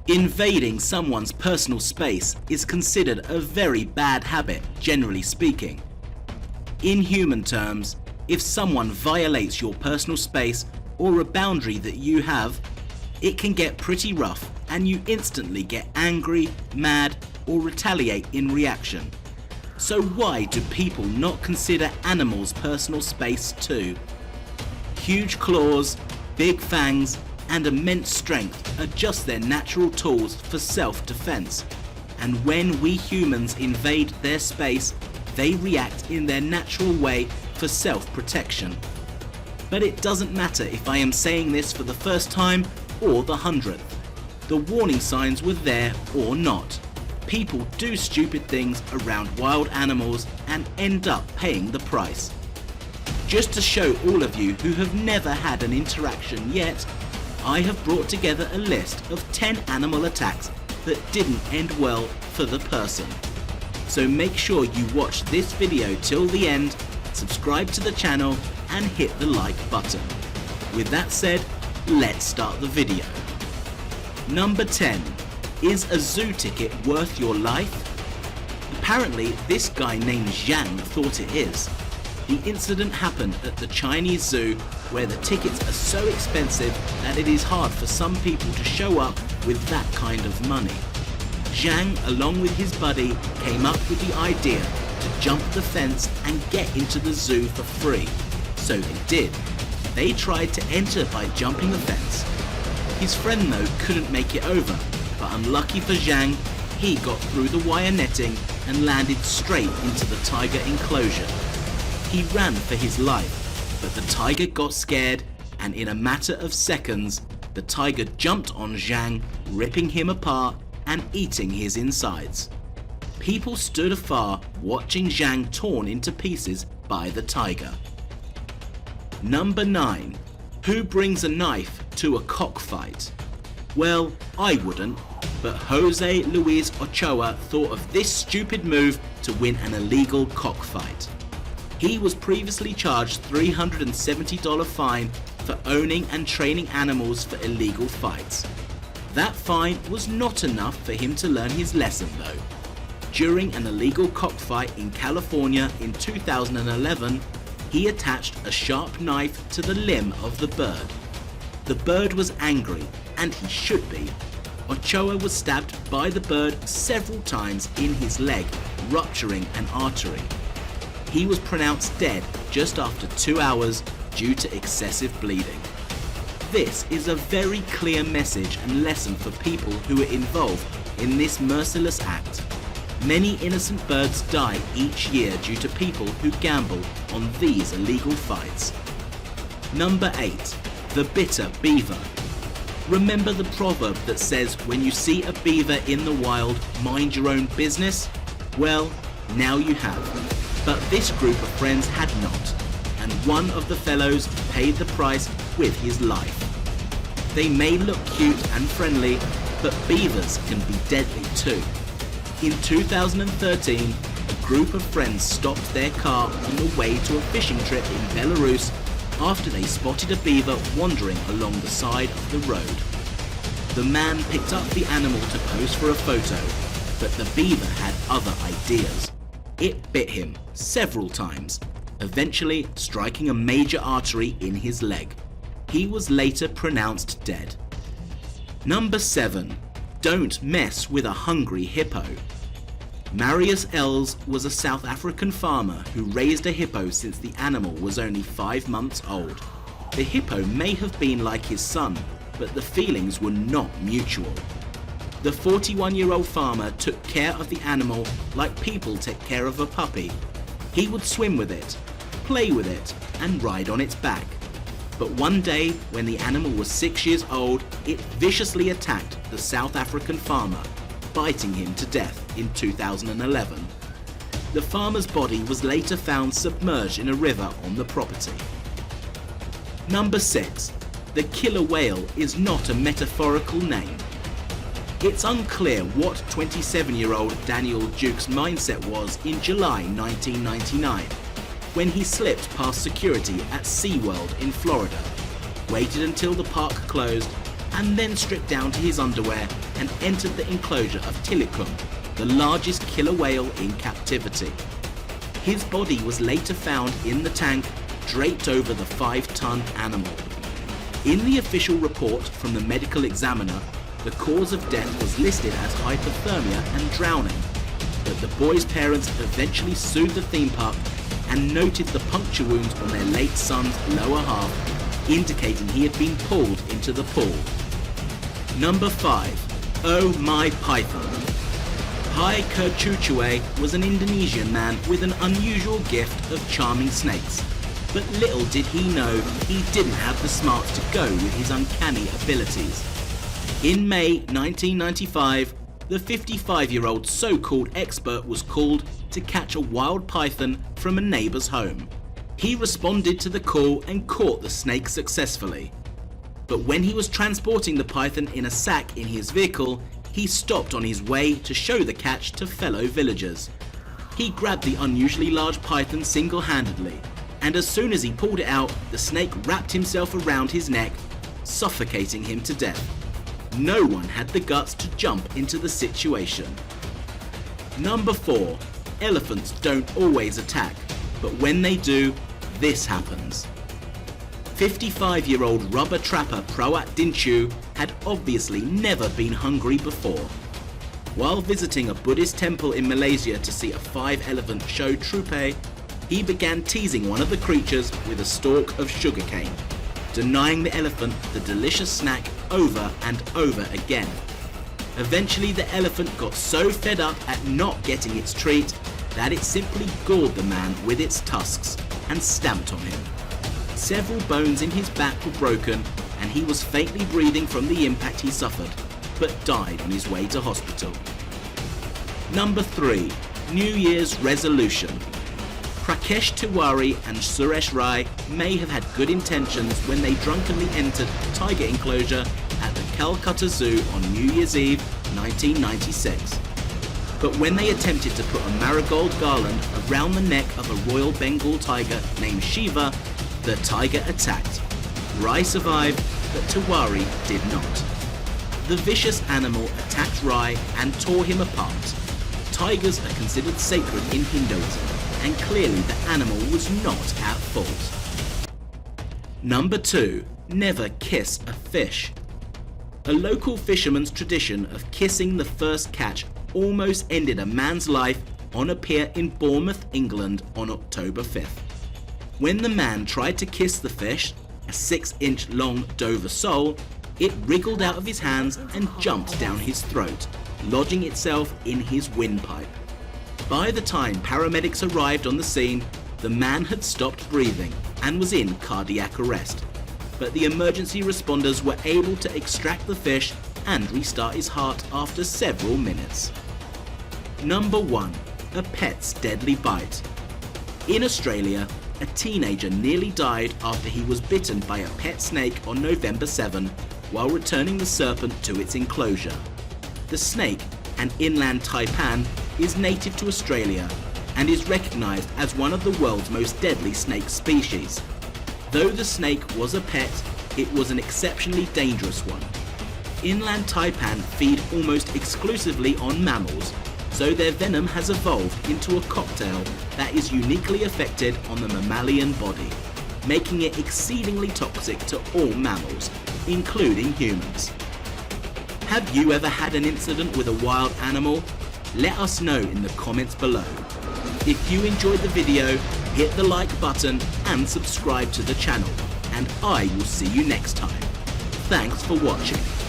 Invading someone's personal space is considered a very bad habit, generally speaking. In human terms, if someone violates your personal space or a boundary that you have, it can get pretty rough and you instantly get angry, mad, or retaliate in reaction. So why do people not consider animals' personal space too? Huge claws, big fangs, and immense strength are just their natural tools for self-defense. And when we humans invade their space, they react in their natural way for self-protection. But it doesn't matter if I am saying this for the first time or the 100th. The warning signs were there or not. People do stupid things around wild animals and end up paying the price. Just to show all of you who have never had an interaction yet, I have brought together a list of 10 animal attacks that didn't end well for the person. So make sure you watch this video till the end, subscribe to the channel and hit the like button. With that said, let's start the video. Number 10. Is a zoo ticket worth your life? Apparently this guy named Zhang thought it is. The incident happened at the Chinese zoo where the tickets are so expensive that it is hard for some people to show up with that kind of money. Zhang, along with his buddy, came up with the idea to jump the fence and get into the zoo for free. So they did. They tried to enter by jumping the fence. His friend though couldn't make it over, but unlucky for Zhang, he got through the wire netting and landed straight into the tiger enclosure. He ran for his life, but the tiger got scared and in a matter of seconds, the tiger jumped on Zhang, ripping him apart and eating his insides. People stood afar watching Zhang torn into pieces by the tiger. Number 9. Who brings a knife to a cockfight? Well, I wouldn't, but Jose Luis Ochoa thought of this stupid move to win an illegal cockfight. He was previously charged $370 fine for owning and training animals for illegal fights. That fine was not enough for him to learn his lesson though. During an illegal cockfight in California in 2011, he attached a sharp knife to the limb of the bird. The bird was angry, and he should be. Ochoa was stabbed by the bird several times in his leg, rupturing an artery. He was pronounced dead just after 2 hours due to excessive bleeding. This is a very clear message and lesson for people who are involved in this merciless act. Many innocent birds die each year due to people who gamble on these illegal fights. Number 8. The bitter beaver. Remember the proverb that says when you see a beaver in the wild, mind your own business? Well, now you have. But this group of friends had not, and one of the fellows paid the price with his life. They may look cute and friendly, but beavers can be deadly too. In 2013, a group of friends stopped their car on the way to a fishing trip in Belarus after they spotted a beaver wandering along the side of the road. The man picked up the animal to pose for a photo, but the beaver had other ideas. It bit him several times, eventually striking a major artery in his leg. He was later pronounced dead. Number 7. Don't mess with a hungry hippo. Marius Els was a South African farmer who raised a hippo since the animal was only 5 months old. The hippo may have been like his son, but the feelings were not mutual. The 41-year-old farmer took care of the animal like people take care of a puppy. He would swim with it, play with it, and ride on its back. But one day, when the animal was 6 years old, it viciously attacked the South African farmer, biting him to death in 2011. The farmer's body was later found submerged in a river on the property. Number 6. The killer whale is not a metaphorical name. It's unclear what 27-year-old Daniel Duke's mindset was in July 1999, when he slipped past security at SeaWorld in Florida, waited until the park closed, and then stripped down to his underwear and entered the enclosure of Tilikum, the largest killer whale in captivity. His body was later found in the tank, draped over the 5-ton animal. In the official report from the medical examiner, the cause of death was listed as hypothermia and drowning, but the boy's parents eventually sued the theme park and noted the puncture wounds on their late son's lower half, indicating he had been pulled into the pool. Number 5. Oh My Python. Pai Kercucuwe was an Indonesian man with an unusual gift of charming snakes, but little did he know he didn't have the smarts to go with his uncanny abilities. In May 1995, the 55-year-old so-called expert was called to catch a wild python from a neighbour's home. He responded to the call and caught the snake successfully. But when he was transporting the python in a sack in his vehicle, he stopped on his way to show the catch to fellow villagers. He grabbed the unusually large python single-handedly, and as soon as he pulled it out, the snake wrapped himself around his neck, suffocating him to death. No one had the guts to jump into the situation. Number 4. Elephants don't always attack, but when they do, this happens. 55-year-old rubber trapper Prawat Dinchu had obviously never been hungry before. While visiting a Buddhist temple in Malaysia to see a 5-elephant show troupe, he began teasing one of the creatures with a stalk of sugarcane, denying the elephant the delicious snack over and over again. Eventually the elephant got so fed up at not getting its treat that it simply gored the man with its tusks and stamped on him. Several bones in his back were broken and he was faintly breathing from the impact he suffered, but died on his way to hospital. Number 3. New Year's Resolution. Prakesh Tiwari and Suresh Rai may have had good intentions when they drunkenly entered a tiger enclosure at the Calcutta Zoo on New Year's Eve 1996. But when they attempted to put a marigold garland around the neck of a Royal Bengal tiger named Shiva, the tiger attacked. Rai survived, but Tiwari did not. The vicious animal attacked Rai and tore him apart. Tigers are considered sacred in Hinduism, and clearly the animal was not at fault. Number 2. Never kiss a fish. A local fisherman's tradition of kissing the first catch almost ended a man's life on a pier in Bournemouth, England on October 5th. When the man tried to kiss the fish, a 6-inch long Dover sole, it wriggled out of his hands and jumped down his throat, lodging itself in his windpipe. By the time paramedics arrived on the scene, the man had stopped breathing and was in cardiac arrest, but the emergency responders were able to extract the fish and restart his heart after several minutes. Number 1. A pet's deadly bite. In Australia, a teenager nearly died after he was bitten by a pet snake on November 7 while returning the serpent to its enclosure. The snake, an inland taipan, is native to Australia and is recognised as one of the world's most deadly snake species. Though the snake was a pet, it was an exceptionally dangerous one. Inland taipan feed almost exclusively on mammals, so their venom has evolved into a cocktail that is uniquely effective on the mammalian body, making it exceedingly toxic to all mammals, including humans. Have you ever had an incident with a wild animal? Let us know in the comments below. If you enjoyed the video, hit the like button and subscribe to the channel, and I will see you next time. Thanks for watching.